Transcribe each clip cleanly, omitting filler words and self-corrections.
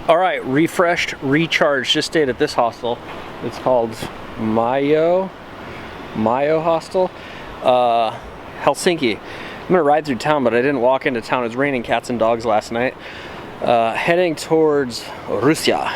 All right, refreshed, recharged. Just stayed at this hostel. It's called Mayo Hostel, Helsinki. I'm gonna ride through town, but I didn't walk into town. It was raining cats and dogs last night. Heading towards Russia.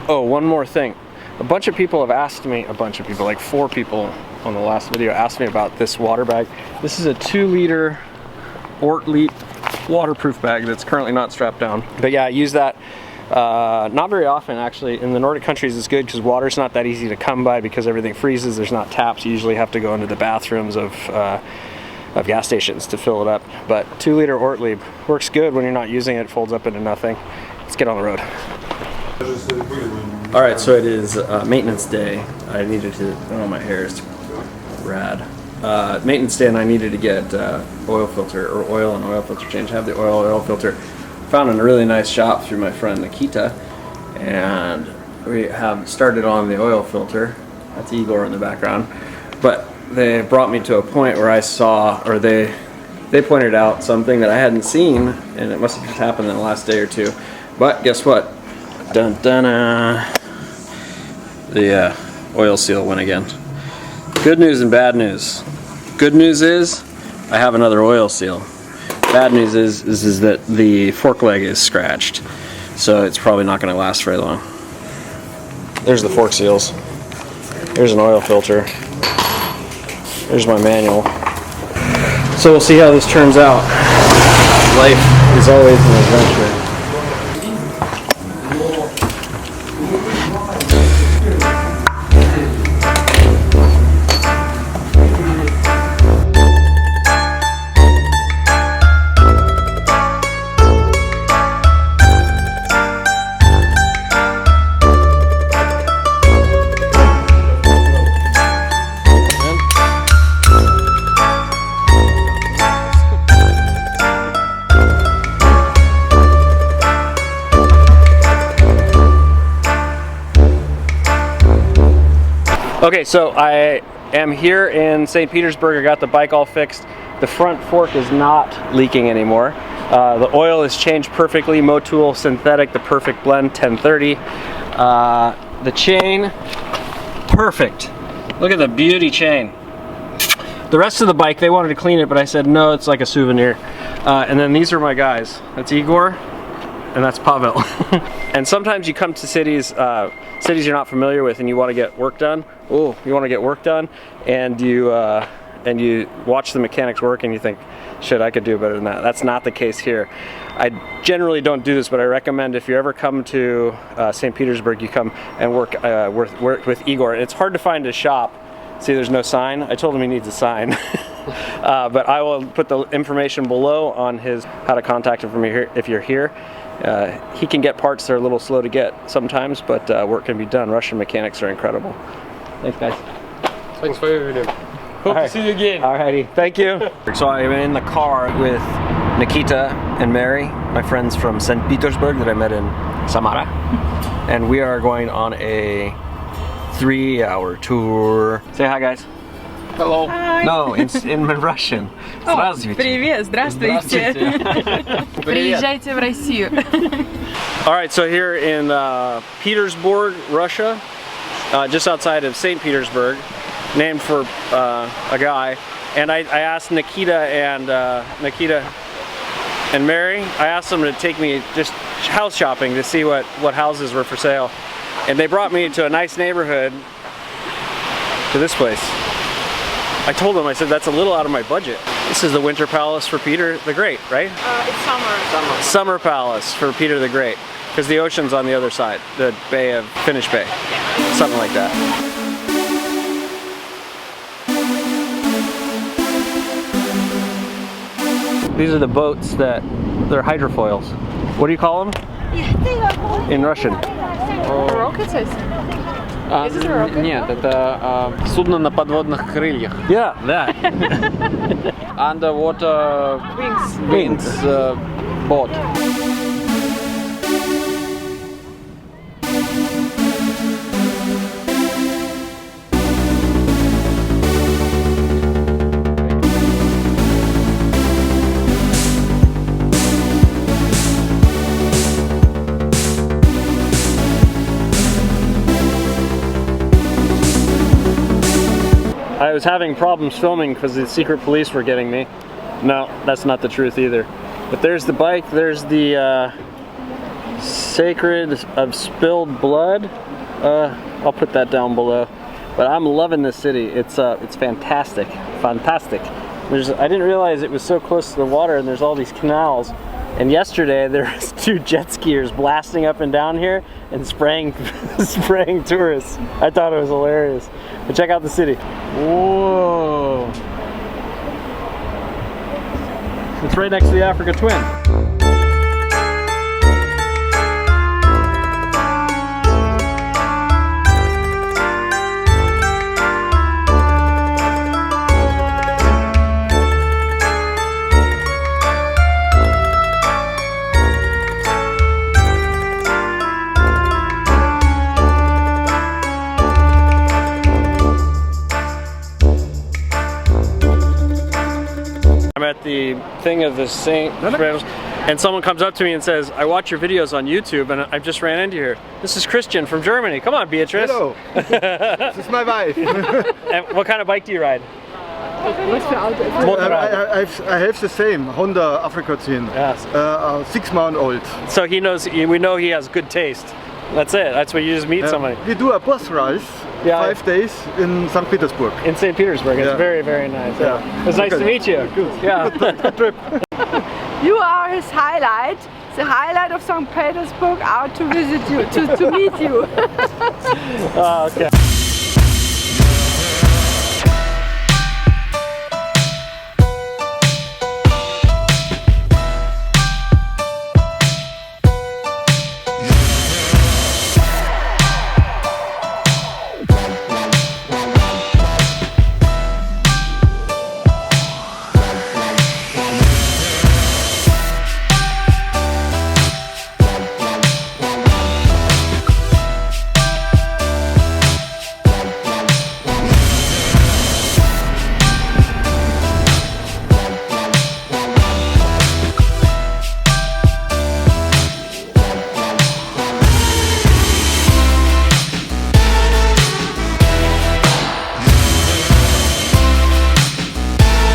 Oh, one more thing. A bunch of people have asked me, like 4 people on the last video asked me about this water bag. This is a 2-liter Ortlieb waterproof bag that's currently not strapped down. But yeah, I use that not very often actually. In the Nordic countries it's good because water's not that easy to come by because everything freezes. There's not taps. You usually have to go into the bathrooms of gas stations to fill it up. But 2-liter Ortlieb works good when you're not using it. It folds up into nothing. Let's get on the road. All right, so it is maintenance day. I needed to, oh, my hair is rad. Maintenance day, and I needed to get oil filter, or oil and oil filter change. I have the oil filter. Found in a really nice shop through my friend Nikita, and we have started on the oil filter. That's Igor in the background. But they brought me to a point where I saw, or they pointed out something that I hadn't seen, and it must have just happened in the last day or two. But guess what? Dun dun the oil seal went again. Good news and bad news. Good news is I have another oil seal. Bad news is that the fork leg is scratched, so it's probably not going to last very long. There's the fork seals. There's an oil filter. There's my manual. So we'll see how this turns out. Life is always an adventure. Okay, so I am here in St. Petersburg. I got the bike all fixed. The front fork is not leaking anymore. The oil is changed perfectly. Motul synthetic, the perfect blend, 1030. The chain, perfect. Look at the beauty chain. The rest of the bike, they wanted to clean it, but I said no, it's like a souvenir. And then these are my guys. That's Igor, and that's Pavel. And sometimes you come to cities you're not familiar with, and you want to get work done. And you watch the mechanics work, and you think, shit, I could do better than that. That's not the case here. I generally don't do this, but I recommend if you ever come to St. Petersburg, you come and work with Igor. It's hard to find a shop. See, there's no sign. I told him he needs a sign. But I will put the information below on how to contact him from here if you're here. He can get parts that are a little slow to get sometimes, but work can be done. Russian mechanics are incredible. Thanks, guys. Thanks for your video. Hope to see you again. Alrighty, thank you. So I'm in the car with Nikita and Mary, my friends from St. Petersburg that I met in Samara. And we are going on a 3-hour tour. Say hi, guys. Hello. Hi. No, in Russian. Здравствуйте. Привет, здравствуйте. Приезжайте в Россию. All right, so here in Petersburg, Russia, just outside of St. Petersburg, named for a guy. And I asked Nikita and Mary, I asked them to take me just house shopping to see what houses were for sale. And they brought me to a nice neighborhood, to this place. I told them, I said, that's a little out of my budget. This is the Winter Palace for Peter the Great, right? It's summer. Summer Palace for Peter the Great. Because the ocean's on the other side, the Bay of Finnish Bay. Something like that. These are the boats they're hydrofoils. What do you call them? In Russian? Rockets, I think. Нет, это судно на подводных крыльях. Yeah, that. Underwater wings boat. was having problems filming because the secret police were getting me. No, that's not the truth either. But there's the bike, there's the Sacred of Spilled Blood. I'll put that down below. But I'm loving this city. It's fantastic, fantastic. I didn't realize it was so close to the water, and there's all these canals. And yesterday there was 2 jet skiers blasting up and down here and spraying tourists. I thought it was hilarious. But check out the city. Whoa! It's right next to the Africa Twin. I'm at the thing of the Saint, and someone comes up to me and says, I watch your videos on YouTube, and I just ran into here. This is Christian from Germany. Come on, Beatrice. Hello. This is my wife. And what kind of bike do you ride? I have the same Honda Africa Twin. Yes. 6 months old. So he knows. We know he has good taste. That's it. That's when you just meet somebody. We do a bus ride, 5 days in St. Petersburg. In St. Petersburg. It's very, very nice. Yeah. It's nice to meet you. Good. Yeah. Good trip. You are his highlight, the highlight of St. Petersburg, out to visit you, to meet you. Oh, okay.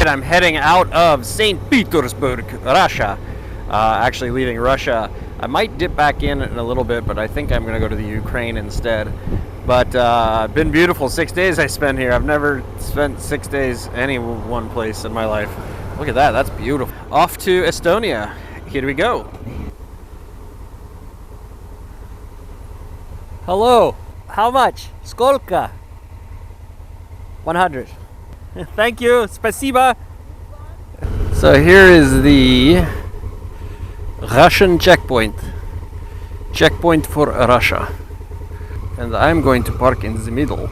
I'm heading out of St. Petersburg, Russia. Actually leaving Russia. I might dip back in a little bit, but I think I'm going to go to the Ukraine instead. But been beautiful 6 days I spent here. I've never spent 6 days any one place in my life. Look at that, that's beautiful. Off to Estonia. Here we go. Hello. How much? Skolka? 100. Thank you. Spasiba. So here is the Russian checkpoint. Checkpoint for Russia. And I'm going to park in the middle.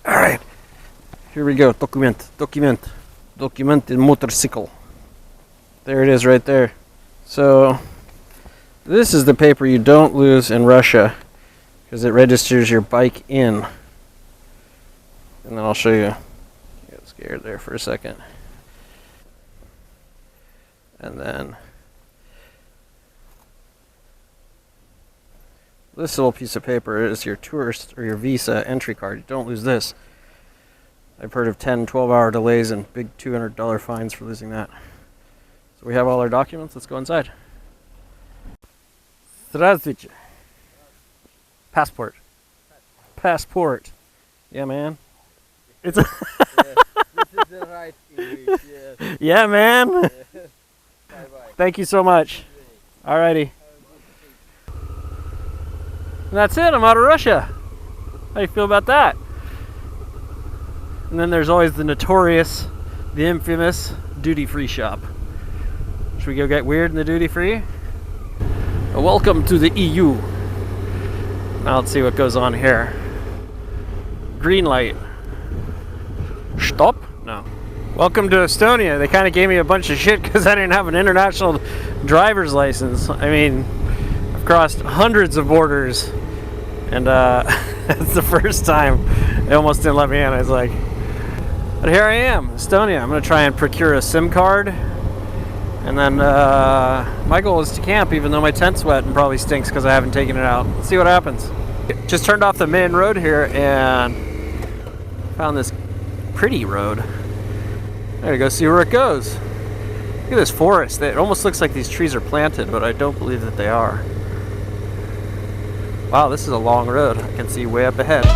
Alright. Here we go. Documented motorcycle. There it is right there. So this is the paper you don't lose in Russia because it registers your bike in. And then I'll show you. I got scared there for a second. And then this little piece of paper is your tourist or your visa entry card. You don't lose this. I've heard of 10, 12-hour delays and big $200 fines for losing that. So we have all our documents. Let's go inside. Здравствуйте. Passport. Passport. Yeah, man. It's a This is the right English, yes. yeah, man. Bye-bye. Thank you so much. Alrighty. And that's it. I'm out of Russia. How do you feel about that? And then there's always the notorious, the infamous duty-free shop. Should we go get weird in the duty-free? Welcome to the EU. Now let's see what goes on here. Green light. Stop? No. Welcome to Estonia. They kind of gave me a bunch of shit because I didn't have an international driver's license. I mean, I've crossed hundreds of borders, and it's the first time they almost didn't let me in. I was like, but here I am, Estonia. I'm going to try and procure a SIM card And then my goal is to camp, even though my tent's wet and probably stinks because I haven't taken it out. Let's see what happens. Just turned off the main road here and found this pretty road. There you go, see where it goes. Look at this forest. It almost looks like these trees are planted, but I don't believe that they are. Wow, this is a long road. I can see way up ahead.